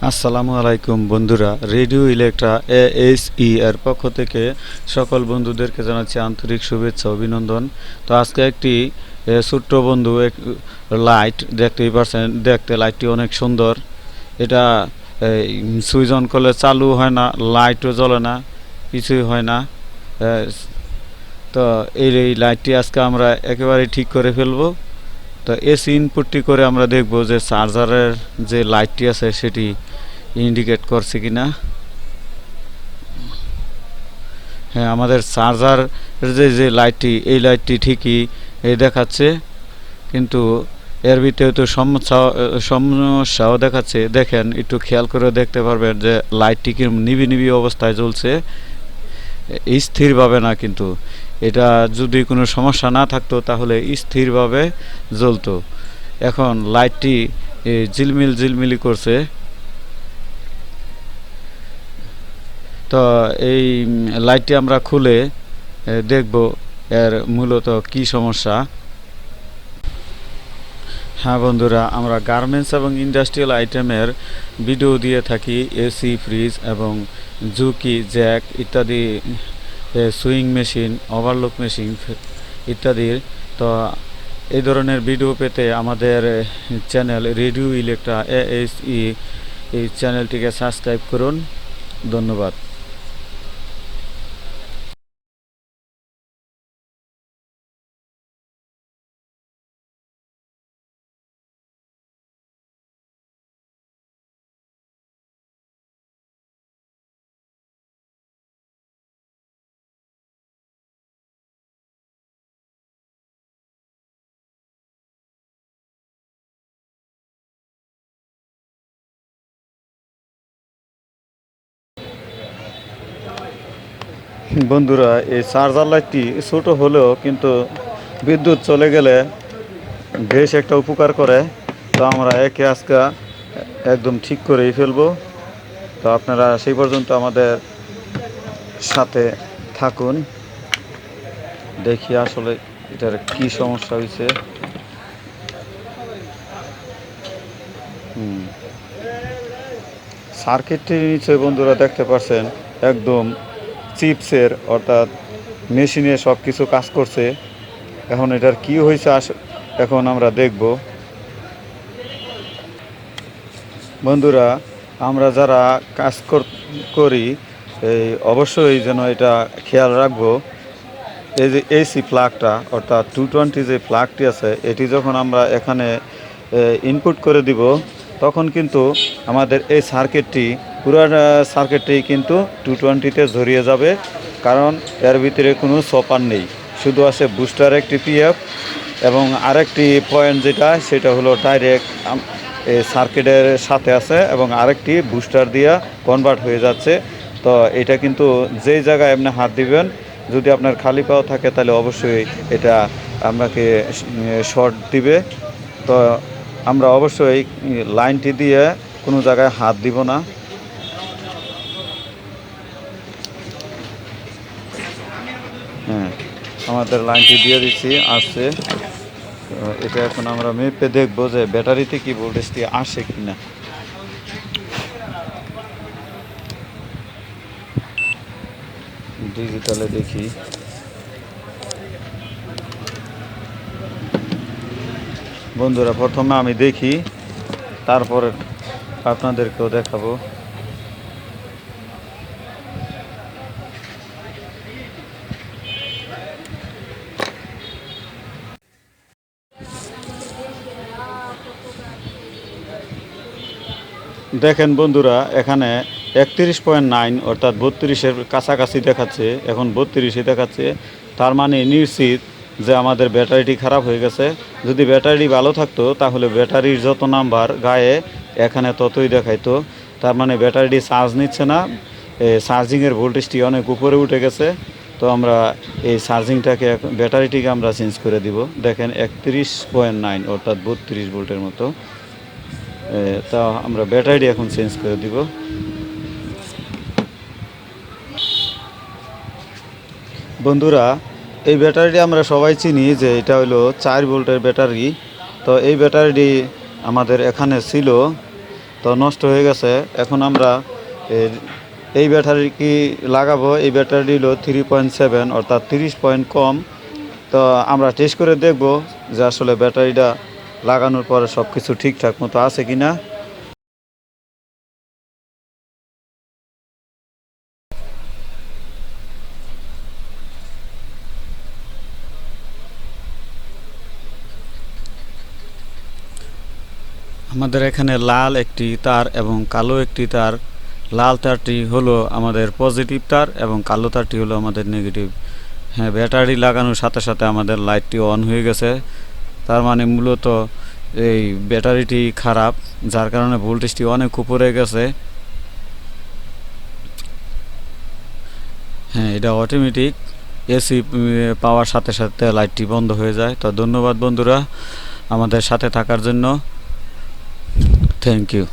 আসসালামু আলাইকুম বন্ধুরা, রেডিও ইলেকট্রা এএসই এর পক্ষ থেকে সকল বন্ধুদেরকে জানাচ্ছি আন্তরিক শুভেচ্ছা অভিনন্দন। তো আজকে একটি ছোট্ট বন্ধু লাইট দেখতেই পারছেন, দেখতে লাইটটি অনেক সুন্দর। এটা সুইচ অন করলে চালু হয় না, লাইটও জ্বলে না, কিছুই হয় না। তো এই লাইটটি আজকে আমরা একেবারে ঠিক করে ফেলবো। তো এসি ইনপুটটি করে আমরা দেখব যে চার্জারের যে লাইটটি আছে সেটি ইন্ডিকেট করছে কিনা। হ্যাঁ, আমাদের চার্জার যে লাইটটি, এই লাইটটি ঠিকই দেখাচ্ছে, কিন্তু এর ভিতরে তো সমস্যাও দেখাচ্ছে। দেখেন, একটু খেয়াল করে দেখতে পারবেন যে লাইটটি কি নিবি নিবি অবস্থায় জ্বলছে, স্থিরভাবে না। কিন্তু এটা যদি কোনো সমস্যা না থাকতো তাহলে স্থিরভাবে জ্বলতো। এখন লাইটটি ঝিলমিলি করছে। তো এই লাইটটি আমরা খুলে দেখব এর মূলত কি সমস্যা। হ্যাঁ বন্ধুরা, আমরা গার্মেন্টস এবং ইন্ডাস্ট্রিয়াল আইটেমের ভিডিও দিয়ে থাকি, এসি, ফ্রিজ এবং ঝুঁকি, জ্যাক ইত্যাদি, সুইং মেশিন, ওভারলক মেশিন ইত্যাদির। তো এই ধরনের ভিডিও পেতে আমাদের চ্যানেল রেডিও ইলেকট্রা এএসই এই চ্যানেলটিকে সাবস্ক্রাইব করুন। ধন্যবাদ। বন্ধুরা, এই চার্জার লাইটটি ছোট হলেও কিন্তু বিদ্যুৎ চলে গেলে বেশ একটা উপকার করে। তো আমরা একে আজকে একদম ঠিক করেই ফেলবো। তো আপনারা সেই পর্যন্ত আমাদের সাথে থাকুন, দেখি আসলে এটার কি সমস্যা হয়েছে। সার্কিটটি নিচে বন্ধুরা দেখতে পাচ্ছেন, একদম চিপসের, অর্থাৎ মেশিনে সব কিছু কাজ করছে। এখন এটার কি হয়েছে এখন আমরা দেখব। বন্ধুরা, আমরা যারা কাজ করি, এই অবশ্যই যেন এটা খেয়াল রাখবো। এই যে এসি প্লাগটা, অর্থাৎ 220 যে প্লাগটি আছে, এটি যখন আমরা এখানে ইনপুট করে দিব, তখন কিন্তু আমাদের এই সার্কিটটি, পুরো সার্কিটটি কিন্তু 220-তে জড়িয়ে যাবে। কারণ এর ভিতরে কোনো সপার নেই, শুধু আছে বুস্টার একটি পিএফ এবং আরেকটি পয়েন্ট যেটা, সেটা হলো ডাইরেক্ট এই সার্কিটের সাথে আছে এবং আরেকটি বুস্টার দিয়া কনভার্ট হয়ে যাচ্ছে। তো এটা কিন্তু যেই জায়গায় আপনি হাত দিবেন, যদি আপনার খালি পাও থাকে তাহলে অবশ্যই এটা আপনাকে শর্ট দিবে। তো আমরা অবশ্যই লাইনটি দিয়ে কোনো জায়গায় হাত দিব না। হ্যাঁ, আমাদের লাইনটি দিয়ে দিচ্ছি, আসছে। এটা এখন আমরা মেপে দেখবো যে ব্যাটারিতে কি ভোল্টেজটি আসে কিনা। ডিজিটালে দেখি। বন্ধুরা, প্রথমে আমি দেখি, তারপরে আপনাদেরকেও দেখাবো। দেখেন বন্ধুরা, এখানে 31.9 অর্থাৎ 32-এর কাছাকাছি দেখাচ্ছে। এখন 32-ই দেখাচ্ছে, তার মানে নিশ্চিত যে আমাদের ব্যাটারিটি খারাপ হয়ে গেছে। যদি ব্যাটারি ভালো থাকতো তাহলে ব্যাটারির যত নাম্বার গায়ে এখানে ততই দেখাইতো। তার মানে ব্যাটারিটি চার্জ নিচ্ছে না, চার্জিংয়ের ভোল্টেজটি অনেক উপরে উঠে গেছে। তো আমরা এই চার্জিংটাকে, ব্যাটারিটিকে আমরা চেঞ্জ করে দিব। দেখেন 31.9 অর্থাৎ 32 ভোল্টের মতো। তা আমরা ব্যাটারিটি এখন চেঞ্জ করে দিব। বন্ধুরা, এই ব্যাটারিটি আমরা সবাই চিনি যে এটা হলো 4 ভোল্টের ব্যাটারি। তো এই ব্যাটারিটি আমাদের এখানে ছিল তো নষ্ট হয়ে গেছে। এখন আমরা এই ব্যাটারি কি লাগাবো। এই ব্যাটারি হলো 3.7 অর্থাৎ 30 পয়েন্ট কম। তো আমরা টেস্ট করে দেখব যে আসলে ব্যাটারিটা লাগানোর পরে সব কিছু ঠিকঠাক মতো আছে কি না। আমাদের এখানে লাল একটি তার এবং কালো একটি তার। লাল তারটি হলো আমাদের পজিটিভ তার এবং কালো তারটি হলো আমাদের নেগেটিভ। হ্যাঁ, ব্যাটারি লাগানোর সাথে সাথে আমাদের লাইটটি অন হয়ে গেছে। তার মানে মূলত এই ব্যাটারিটি খারাপ, যার কারণে ভোল্টেজটি অনেক উপরে গেছে। হ্যাঁ, এটা অটোমেটিক এসি পাওয়ার সাথে সাথে লাইটটি বন্ধ হয়ে যায়। তো ধন্যবাদ বন্ধুরা আমাদের সাথে থাকার জন্য। Thank you.